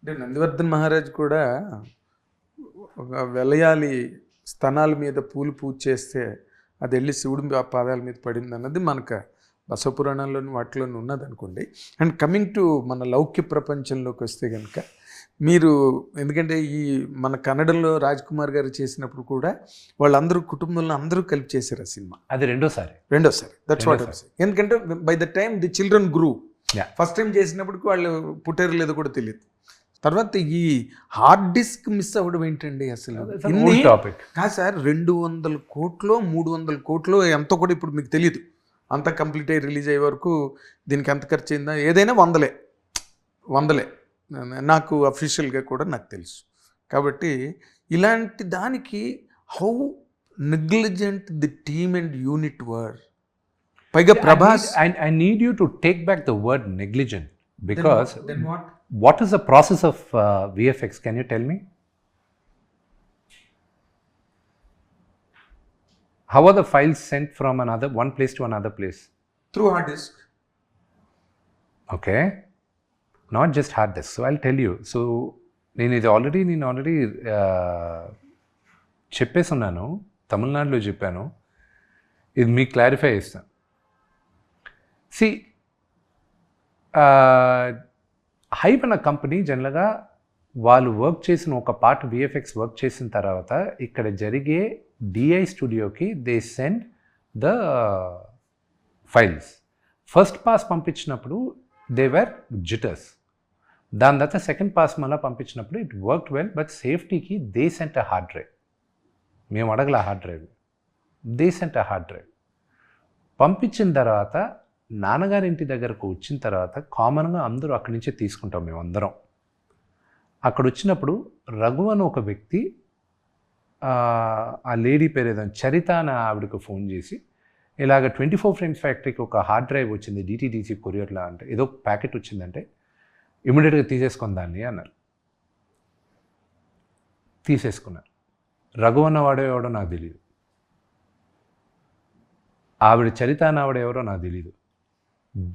అంటే నందివర్ధన్ మహారాజ్ కూడా ఒక వెలయాలి స్తనాల మీద పూలు పూజ చేస్తే అది వెళ్ళి శివుడి పాదాల మీద పడింది అన్నది మనకు బసవపురాణంలోని వాటిలోని ఉన్నది అనుకోండి. అండ్ కమింగ్ టు మన లౌక్య ప్రపంచంలోకి వస్తే కనుక మీరు ఎందుకంటే ఈ మన కన్నడంలో రాజ్ కుమార్ గారు చేసినప్పుడు కూడా వాళ్ళందరూ కుటుంబంలో అందరూ కలిపి చేశారు ఆ సినిమా. అది రెండోసారి. దట్స్ వాట్ ఎందుకంటే by the time the children grew, first time చేసినప్పటికి వాళ్ళు పుట్టారు లేదో కూడా తెలియదు. తర్వాత ఈ హార్డ్ డిస్క్ మిస్ అవ్వడం ఏంటండి అసలు? కాదు సార్, 200 కోట్లు 300 కోట్లు ఎంతో కూడా ఇప్పుడు మీకు తెలియదు. అంతా కంప్లీట్ అయ్యి రిలీజ్ అయ్యే వరకు దీనికి ఎంత ఖర్చు అయిందా, ఏదైనా వందలే నాకు అఫీషియల్గా కూడా నాకు తెలుసు. కాబట్టి ఇలాంటి దానికి how negligent the team and unit were. పైగా Prabhas, I need you to take back the word negligent because then what is the process of VFX? Can you tell me? How are the files sent from one place to another place? Through hard disk. Okay, not just hard disk. So I'll tell you. So నేను already చెప్పేస్తున్నాను, తమిళనాడులో చెప్పాను, ఇది మీకు clarify చేస్తాను. C hype అన్న company జనరల్గా వాళ్ళు వర్క్ చేసిన ఒక పార్ట్ విఎఫ్ఎక్స్ వర్క్ చేసిన తర్వాత ఇక్కడ జరిగే డిఐ స్టూడియోకి they send the files. First pass పంపించినప్పుడు దే వర్ జిటర్స్. దాని తర్వాత సెకండ్ పాస్ మళ్ళీ పంపించినప్పుడు ఇట్ వర్క్డ్ వెల్, బట్ సేఫ్టీకి they sent a hard drive. మేము అడగల hard drive, they sent a hard drive. పంపించిన తర్వాత నాన్నగారి ఇంటి దగ్గరకు వచ్చిన తర్వాత కామన్గా అందరూ అక్కడి నుంచే తీసుకుంటాం మేము అందరం. అక్కడ వచ్చినప్పుడు రఘు అని ఒక వ్యక్తి, ఆ లేడీ పేరు ఏదో చరిత అని ఆవిడకు ఫోన్ చేసి ఇలాగ 24 ఫ్రేమ్స్ ఫ్యాక్టరీకి ఒక హార్డ్ డ్రైవ్ వచ్చింది డిటీడీసీ కొరియర్లా, అంటే ఏదో ప్యాకెట్ వచ్చిందంటే ఇమీడియట్గా తీసేసుకొని దాన్ని అన్నారు. తీసేసుకున్నారు. రఘు అన్నవాడో ఎవడో నాకు తెలియదు, ఆవిడ చరిత అన్నవాడు ఎవరో నాకు తెలియదు.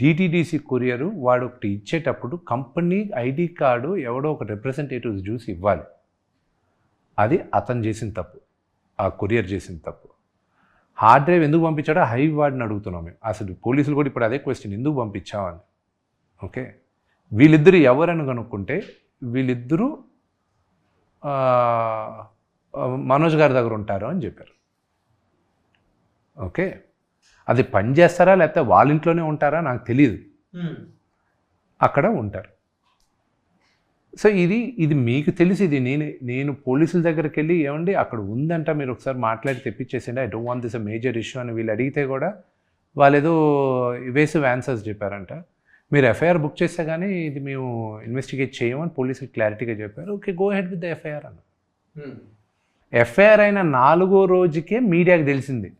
డిటీడీసీ కొరియరు వాడు ఒకటి ఇచ్చేటప్పుడు కంపెనీ ఐడి కార్డు ఎవడో ఒక రిప్రజెంటేటివ్ చూసి ఇవ్వాలి. అది అతను చేసిన తప్పు, ఆ కొరియర్ చేసిన తప్పు. హార్డ్ డ్రైవ్ ఎందుకు పంపించాడో హై వాడిని అడుగుతున్నాం మేము. అసలు పోలీసులు కూడా ఇప్పుడు అదే క్వశ్చన్, ఎందుకు పంపించామని. ఓకే, వీళ్ళిద్దరు ఎవరని కనుక్కుంటే వీళ్ళిద్దరూ మనోజ్ గారి దగ్గర ఉంటారు అని చెప్పారు. ఓకే, అది పని చేస్తారా లేకపోతే వాళ్ళ ఇంట్లోనే ఉంటారా నాకు తెలియదు, అక్కడ ఉంటారు. సో ఇది మీకు తెలిసి ఇది నేను పోలీసుల దగ్గరికి వెళ్ళి ఏమండి అక్కడ ఉందంట, మీరు ఒకసారి మాట్లాడి తెప్పించేసిండి, I don't want this a major issue అని వీళ్ళు అడిగితే కూడా వాళ్ళు ఏదో ఇవేసివ్ ఆన్సర్స్ చెప్పారంట. మీరు ఎఫ్ఐఆర్ బుక్ చేస్తే కానీ ఇది మేము ఇన్వెస్టిగేట్ చేయమని పోలీసులు క్లారిటీగా చెప్పారు. Okay, go head with the FIR అన్న. ఎఫ్ఐఆర్ అయిన 4వ రోజుకే మీడియాకి తెలిసింది.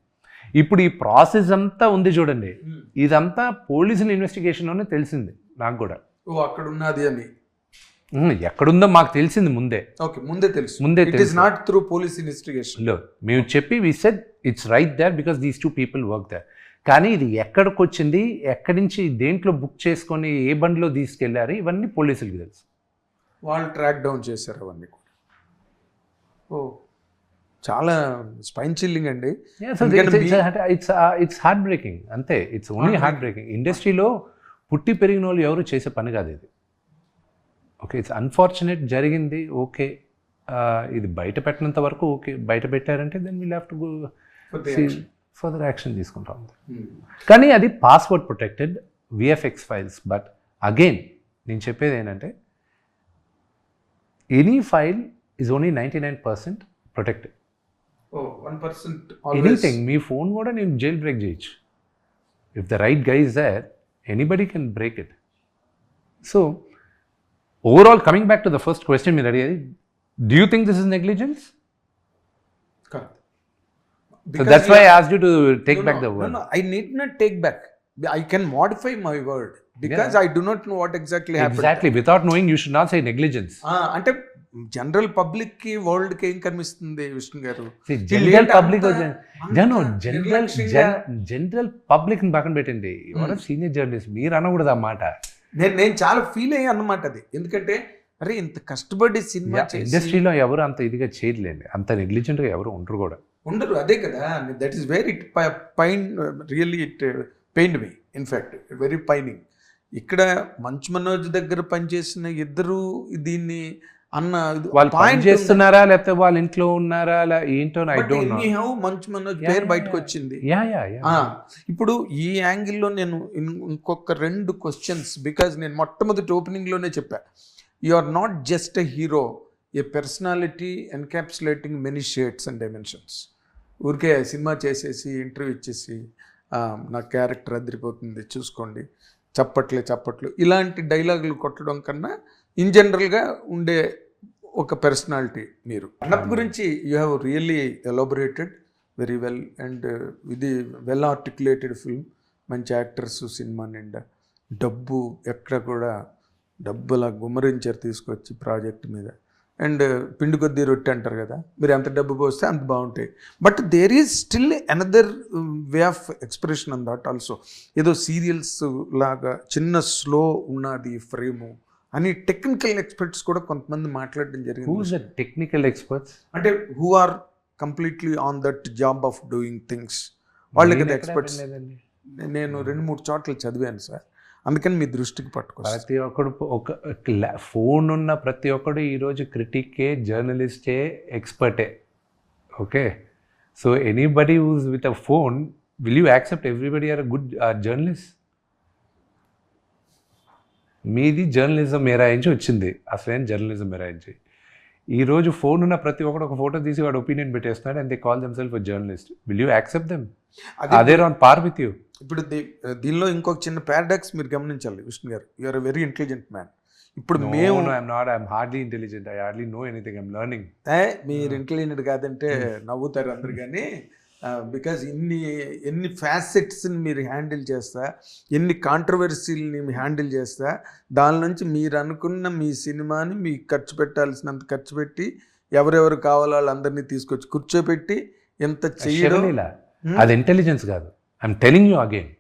ఇప్పుడు ఈ ప్రాసెస్ అంతా ఉంది చూడండి, ఇదంతా పోలీసుల ఇన్వెస్టిగేషన్లోనే తెలిసింది నాకు కూడా. అక్కడ ఉన్నది అని ఎక్కడుందో మాకు తెలిసింది ముందే. ఓకే, ముందే తెలుసు. నాట్ త్రూ పోలీస్ ఇన్వెస్టిగేషన్ లో మేము చెప్పి we said it's right there because these 2 people work there. కానీ ఇది ఎక్కడికి వచ్చింది, ఎక్కడి నుంచి దేంట్లో బుక్ చేసుకొని ఏ బండిలో తీసుకెళ్లారు, ఇవన్నీ పోలీసులకి తెలుసు. వాళ్ళు ట్రాక్ డౌన్ చేశారు అవన్నీ కూడా. ఓ, చాలా స్పైన్ చిల్లింగ్ అండి. ఇట్స్ హార్ట్ బ్రేకింగ్, అంతే. It's only heart breaking. ఇండస్ట్రీలో పుట్టి పెరిగిన వాళ్ళు ఎవరు చేసే పని కాదు ఇది. ఓకే, ఇట్స్ అన్ఫార్చునేట్ జరిగింది. ఓకే, ఇది బయట పెట్టినంత వరకు ఓకే, బయట పెట్టారంటే then will have to go further action తీసుకుంటాం. కానీ అది password protected VFX files. But again నేను చెప్పేది ఏంటంటే any file is only 99% protected. 1% anything. మీ ఫోన్ కూడా నేను జైల్ బ్రేక్ చేయొచ్చు. If the right guy is there, anybody can break it. So overall coming back to the first question మీరు అడిగేది, do you think this is negligence? So that's why I asked you to take back the word. No, I need not take back. I can modify my word because I do not know what exactly happened. Exactly. Without knowing, you should not say negligence. అంటే general public కి world కి ఏం కనిపిస్తుంది విష్ణు గారు? General public general public ని పక్కన పెట్టింది. ఎవరో సీనియర్ జర్నలిస్ట్, మీరు అనకూడదు ఆ మాట. నేను చాలా ఫీల్ అయ్యా అన్నమాట అది. ఎందుకంటే అరే ఇంత కష్టపడి సినిమా చేసి ఇండస్ట్రీలో ఎవరు అంత ఇదిగా చేయలేండి, అంత నెగ్లిజెంట్గా ఎవరు ఉండరు కూడా. ఉండరు, అదే కదా. That is very it pine really it pain me in fact very pining. ఇక్కడ మంచు మనోజ్ దగ్గర పనిచేసిన ఇద్దరు దీన్ని అన్న వాళ్ళు పాయింట్ చేస్తున్నారా లేకపోతే వాళ్ళ ఇంట్లో ఉన్నారా ఏంటో I don't know. Manchu Manoj పేరు బయటకు వచ్చింది. ఇప్పుడు ఈ యాంగిల్లో నేను ఇంకొక 2 క్వశ్చన్స్, బికాజ్ నేను మొట్టమొదటి ఓపెనింగ్లోనే చెప్పా, you are not just a hero, a personality encapsulating many shades and dimensions. ఊరికే సినిమా చేసేసి ఇంటర్వ్యూ ఇచ్చేసి నా క్యారెక్టర్ అదిరిపోతుంది చూసుకోండి, చప్పట్లు ఇలాంటి డైలాగులు కొట్టడం కన్నా ఇన్ జనరల్గా ఉండే ఒక పర్సనాలిటీ మీరు. అన్నప్ప గురించి you have really elaborated very well, and ఇది వెల్ ఆర్టికులేటెడ్ ఫిల్మ్. మంచి యాక్టర్స్, సినిమా నిండా డబ్బు, ఎక్కడ కూడా డబ్బులా గుమ్మరించారు తీసుకొచ్చి ప్రాజెక్ట్ మీద. అండ్ పిండి కొద్దీ రొట్టె అంటారు కదా, మీరు ఎంత డబ్బు పోస్తే అంత బాగుంటాయి. But there is still another way of expression on that also. ఏదో సీరియల్స్ లాగా చిన్న స్లో ఉన్నది ఫ్రేము అని టెక్నికల్ ఎక్స్పర్ట్స్ కూడా కొంతమంది మాట్లాడడం జరిగింది. టెక్నికల్ ఎక్స్పర్ట్స్ అంటే who are completely on that job of doing things, వాళ్ళకి ఎక్స్పర్ట్స్. నేను 2-3 చోట్ల చదివాను సార్, అందుకని మీ దృష్టికి పట్టుకోవాలి. ప్రతి ఒక్కడు ఒక ఫోన్ ఉన్న ప్రతి ఒక్కడు ఈరోజు క్రిటికే, జర్నలిస్టే, ఎక్స్పర్టే. Okay, so anybody who's with a phone, will you accept everybody are a good journalist? మీది జర్నలిజం మేరాయించి వచ్చింది, అసలేం జర్నలిజం మేరాయించి. ఈరోజు ఫోన్ ఉన్న ప్రతి ఒక్కడు ఒక ఫోటో తీసి వాడు ఒపీనియన్ పెట్టేస్తున్నాడు, and they call themselves a journalist. Will you accept them? అదే ఆన్ పార్ విత్ యూ. ఇప్పుడు దీనిలో ఇంకొక చిన్న పారాడాక్స్ మీరు గమనించాలి విష్ణు గారు. You are a very intelligent man. ఇప్పుడు మేము I'm hardly intelligent, I hardly know anything, I'm learning. మీరు ఇంటెలిజెంట్ కాదంటే నవ్వుతారు అందరు, కానీ బికాజ్ ఎన్ని ఫ్యాసెట్స్ని మీరు హ్యాండిల్ చేస్తా, ఎన్ని కాంట్రవర్సీలని హ్యాండిల్ చేస్తా, దాని నుంచి మీరు అనుకున్న మీ సినిమాని మీకు ఖర్చు పెట్టాల్సినంత ఖర్చు పెట్టి ఎవరెవరు కావాలో వాళ్ళందరినీ తీసుకొచ్చి కూర్చోపెట్టి ఎంత చేయడం, అది ఇంటెలిజెన్స్ కాదు. I'm telling you again,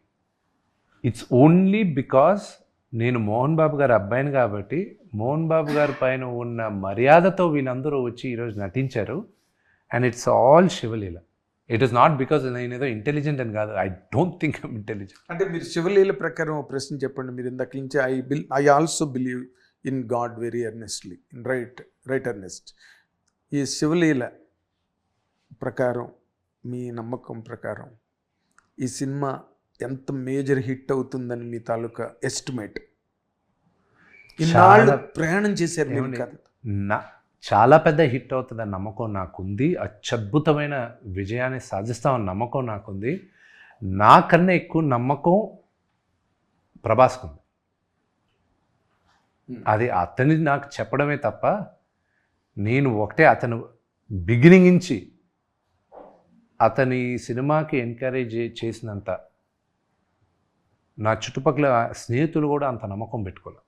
it's only because నేను మోహన్ బాబు గారి అబ్బాయిని కాబట్టి మోహన్ బాబు గారి పైన ఉన్న మర్యాదతో వీళ్ళందరూ వచ్చి ఈరోజు నటించారు. అండ్ ఇట్స్ ఆల్ శివలీల. ఇట్ ఈస్ నాట్ బికాస్ నేను ఏదో ఇంటెలిజెంట్ అని కాదు. I don't think I'm intelligent. అంటే మీరు శివలీల ప్రకారం ఒక ప్రశ్న చెప్పండి. మీరు ఇందాక నుంచి I also believe in God very earnestly, in right earnest. ఈ శివలీల ప్రకారం, మీ నమ్మకం ప్రకారం ఈ సినిమా ఎంత మేజర్ హిట్ అవుతుందని మీ తాలూకా ఎస్టిమేట్? ఇన్నాళ్ళు ప్రయాణం చేశారు మీరు కదా. చాలా పెద్ద హిట్ అవుతుందని నమ్మకం నాకుంది. అత్యద్భుతమైన విజయాన్ని సాధిస్తామని నమ్మకం నాకుంది. నాకన్నా ఎక్కువ నమ్మకం ప్రభాస్కు ఉంది. అది అతని నాకు చెప్పడమే తప్ప నేను ఒకటే అతను బిగినింగ్ నుంచి అతని సినిమాకి ఎంకరేజ్ చేసినంత నా చుట్టుపక్కల స్నేహితులు కూడా అంత నమ్మకం పెట్టుకోలే.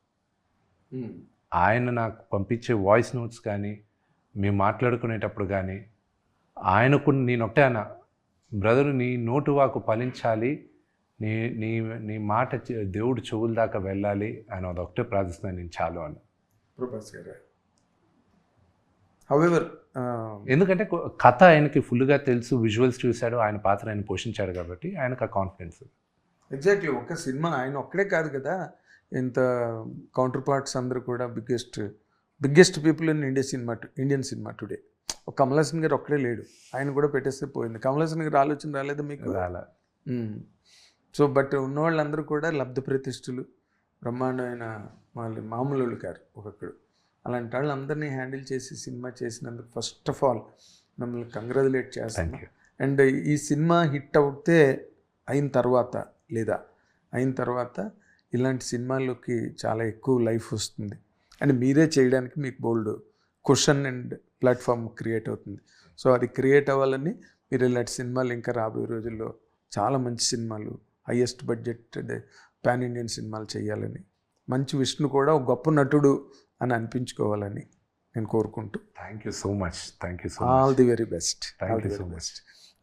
ఆయన నాకు పంపించే వాయిస్ నోట్స్ కానీ, మేము మాట్లాడుకునేటప్పుడు కానీ, ఆయనకు నేను ఒకటే అన్న, బ్రదరు నీ నోటు వాకు ఫలించాలి, నీ నీ నీ మాట దేవుడు చెవుల దాకా వెళ్ళాలి అని అదొకటే ప్రార్థిస్తున్నాను నేను చాలు అన్న. ప్రభాస్ గారు హౌఎవర్ ఎందుకంటే కథ ఆయనకి ఫుల్గా తెలుసు, విజువల్స్ చూశాడు, ఆయన పాత్ర ఆయన పోషించాడు కాబట్టి ఆయనకు ఆ కాన్ఫిడెన్స్. ఎగ్జాక్ట్లీ. ఒక సినిమా ఆయన ఒక్కడే కాదు కదా, ఇంత కౌంటర్ పార్ట్స్ అందరూ కూడా biggest people in Indian cinema today. ఒక కమల్ హాసన్ గారు ఒక్కడే లేడు, ఆయన కూడా పెట్టేస్తే పోయింది. కమల్ హాసన్ గారు ఆలోచన రాలేదు మీకు? రాలే. సో బట్ ఉన్నవాళ్ళందరూ కూడా లబ్ధ ప్రతిష్ఠులు, బ్రహ్మాండమైన వాళ్ళు, మామూలు కారు ఒక్కొక్కడు. అలాంటి వాళ్ళందరినీ హ్యాండిల్ చేసి సినిమా చేసినందుకు ఫస్ట్ ఆఫ్ ఆల్ మిమ్మల్ని కంగ్రాచులేట్ చేస్తాను. అండ్ ఈ సినిమా హిట్ అవుతే అయిన తర్వాత ఇలాంటి సినిమాల్లోకి చాలా ఎక్కువ లైఫ్ వస్తుంది అండ్ మీరే చేయడానికి మీకు బోల్డ్ క్వశ్చన్ అండ్ ప్లాట్ఫామ్ క్రియేట్ అవుతుంది. సో అది క్రియేట్ అవ్వాలని మీరు ఇలాంటి సినిమాలు ఇంకా రాబోయే రోజుల్లో చాలా మంచి సినిమాలు, హైయెస్ట్ బడ్జెట్ పాన్ ఇండియన్ సినిమాలు చేయాలని, మంచి విష్ణు కూడా ఒక గొప్ప నటుడు అని అనిపించుకోవాలని నేను కోరుకుంటూ thank you so much. All the very best. Best.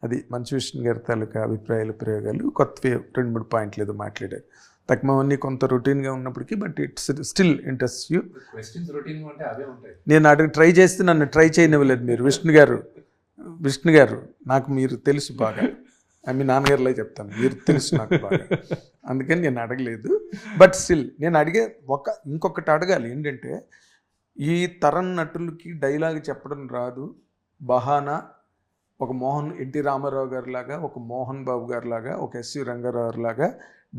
అది మంచు విష్ణు గారి తాలూకా అభిప్రాయాలు, ప్రయోగాలు, కొత్త 2-3 పాయింట్లు ఏదో మాట్లాడారు. తక్కువన్నీ కొంత రొటీన్గా ఉన్నప్పటికీ but it's still interest you. Questions routine అంటే అవే ఉంటాయి. నేను అడిగి ట్రై చేస్తే నన్ను ట్రై చేయనివ్వలేదు మీరు. విష్ణు గారు నాకు మీరు తెలుసు బాగా, మీ నాన్నగారిలో చెప్తాను, మీరు తెలుసు నాకు బాగా, అందుకని నేను అడగలేదు. బట్ స్టిల్ నేను ఇంకొకటి అడగాలి ఏంటంటే, ఈ తరం నటులకి డైలాగ్ చెప్పడం రాదు, బహానా ఒక ఎన్టీ రామారావు గారి లాగా, ఒక మోహన్ బాబు గారి లాగా, ఒక ఎస్వి రంగారావు లాగా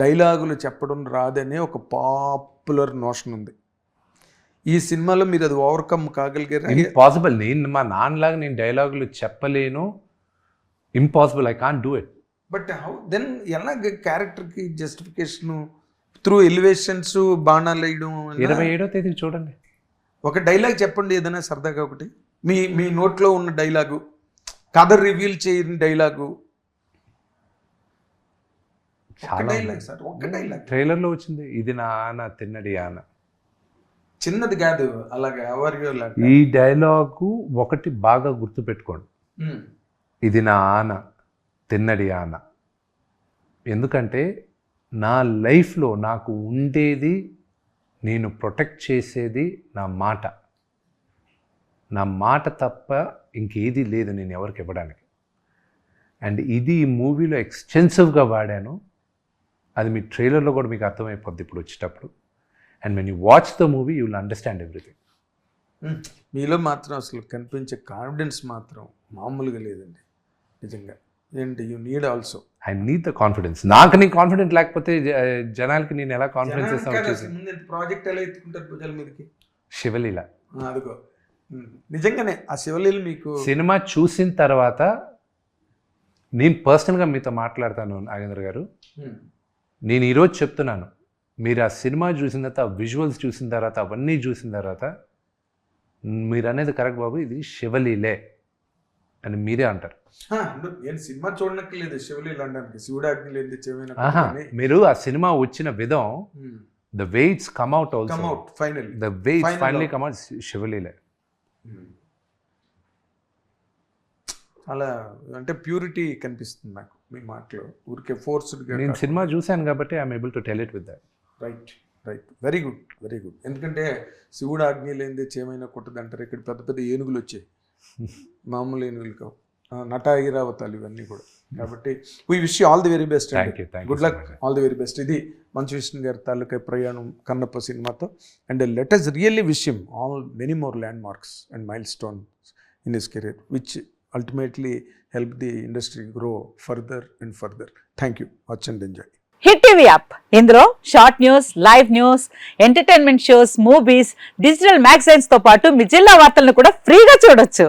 డైలాగులు చెప్పడం రాదనే ఒక పాపులర్ నోషన్ ఉంది. ఈ సినిమాలో మీరు అది ఓవర్కమ్ కాగలిగారు? ఇంపాసిబుల్. నేను మా నాన్నలాగా నేను డైలాగులు చెప్పలేను, impossible, I can't do it. But how then ఎలాగ క్యారెక్టర్కి జస్టిఫికేషన్ త్రూ ఎలివేషన్స్, బాణాలు వేయడం? 27వ తేదీ చూడండి. ఒక డైలాగ్ చెప్పండి ఏదైనా సరదాగా ఒకటి, మీ నోట్లో ఉన్న డైలాగు, కథ రివీల్ చేయని డైలాగు. డైలాగ్ సార్, ఒక్క డైలాగ్. ట్రైలర్లో వచ్చింది, ఇది నా ఆన తిన్నడి ఆన. చిన్నది కాదు, అలాగే ఈ డైలాగు ఒకటి బాగా గుర్తుపెట్టుకోండి, ఇది నా ఆన తిన్నడి ఆన. ఎందుకంటే నా లైఫ్లో నాకు ఉండేది, నేను ప్రొటెక్ట్ చేసేది నా మాట తప్ప ఇంకేది లేదు నేను ఎవరికి ఇవ్వడానికి. అండ్ ఇది ఈ మూవీలో ఎక్స్టెన్సివ్గా వాడాను. అది మీ ట్రైలర్లో కూడా మీకు అర్థమైపోద్ది ఇప్పుడు వచ్చేటప్పుడు. And when you watch the movie you will understand everything. మీలో మాత్రం అసలు కనిపించే కాన్ఫిడెన్స్ మాత్రం మామూలుగా లేదండి నిజంగా. ఏంటి you need also. I need the confidence. నాకు నీ కాన్ఫిడెంట్ లేకపోతే జనాలకి నేను ఎలా కాన్ఫిడెన్స్ ఇస్తాను? ప్రాజెక్ట్ ఎలా ఎత్తుకుంటారు భుజాల మీదకి? శివలీల. అదిగో నిజంగానే ఆ శివలీల మీకు సినిమా చూసిన తర్వాత నేను పర్సనల్గా మీతో మాట్లాడతాను నాగేంద్ర గారు. నేను ఈరోజు చెప్తున్నాను, మీరు ఆ సినిమా చూసిన తర్వాత, ఆ విజువల్స్ చూసిన తర్వాత, అవన్నీ చూసిన తర్వాత మీరు అనేది కరెక్ట్ బాబు, ఇది శివలీలే అని మీరే అంటారు. నేను సినిమా చూడనక్కర్లేదు శివలీల అనడానికి. శివుడు ఆజ్ఞ లేదు చెవిన. మీరు ఆ సినిమా వచ్చిన విధం, the way it's come out also, the way it's finally come out, శివలీలే. అలా అంటే ప్యూరిటీ కనిపిస్తుంది నాకు మీ మాటలో. ఊరికే ఫోర్స్డ్గా. నేను సినిమా చూశాను కాబట్టి I'm able to tell it with that. Right. Very good. ఎందుకంటే శివుడు ఆజ్ఞ లేనిదే చేమైనా కొట్టదు అంటారు. ఇక్కడ పెద్ద పెద్ద ఏనుగులు వచ్చాయి, మామూలు ఏనుగులు కావు, నట ఐరావతాలు ఇవన్నీ కూడా. కాబట్టి we wish you all the very best. Good luck, all the very best. ఇది మంచు విష్ణు గారి తాలూకా ప్రయాణం కన్నప్ప సినిమాతో. And let us really wish him all many more land marks and mile stones in his career which ultimately help the industry grow further and further. Thank you. Watch and enjoy. Hit TV app, ఇందులో short news, live news, entertainment shows, movies, digital magazines తో పాటు మీ జిల్లా వార్తలను కూడా ఫ్రీగా చూడొచ్చు.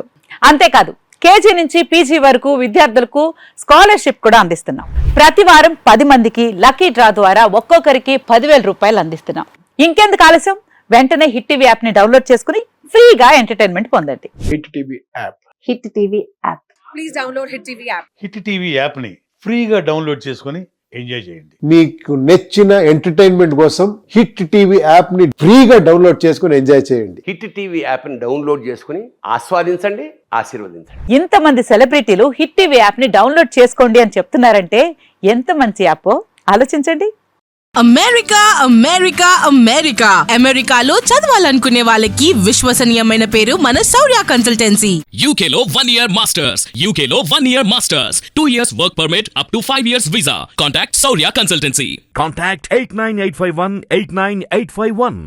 అంతేకాదు KG నుంచి పీజీ వరకు విద్యార్థులకు స్కాలర్షిప్ కూడా అందిస్తున్నాం. ప్రతి వారం 10 మందికి లక్కీ డ్రా ద్వారా ఒక్కొక్కరికి 10,000 రూపాయలు అందిస్తున్నాం. ఇంకెందుకు ఆలస్యం, వెంటనే హిట్ టీవీ యాప్ ని డౌన్లోడ్ చేసుకుని ఫ్రీగా ఎంటర్టైన్మెంట్ పొందండి. Hit TV app. Hit TV app. Please download hit TV app. Hit TV యాప్ని ఫ్రీగా డౌన్లోడ్ చేసుకొని ఎంజాయ్ చేయండి. మీకు నచ్చిన ఎంటర్టైన్మెంట్ కోసం హిట్ టీవీ యాప్ ని ఫ్రీగా డౌన్లోడ్ చేసుకొని ఎంజాయ్ చేయండి. హిట్ టీవీ యాప్ ని డౌన్లోడ్ చేసుకుని ఆస్వాదించండి, ఆశీర్వదించండి. ఇంతమంది సెలబ్రిటీలు హిట్ టీవీ యాప్ ని డౌన్లోడ్ చేసుకోండి అని చెప్తున్నారంటే ఎంత మంచి యాప్ ఆలోచించండి. అమెరికా అమెరికాలో చదవాలనుకునే వాళ్ళకి విశ్వసనీయమైన పేరు మన శౌర్య కన్సల్టెన్సీ. UK లో 1 year masters, UK లో 1 year masters, 2 years work permit up to 5 years visa. Contact Saurya Consultancy. Contact 89851 89851.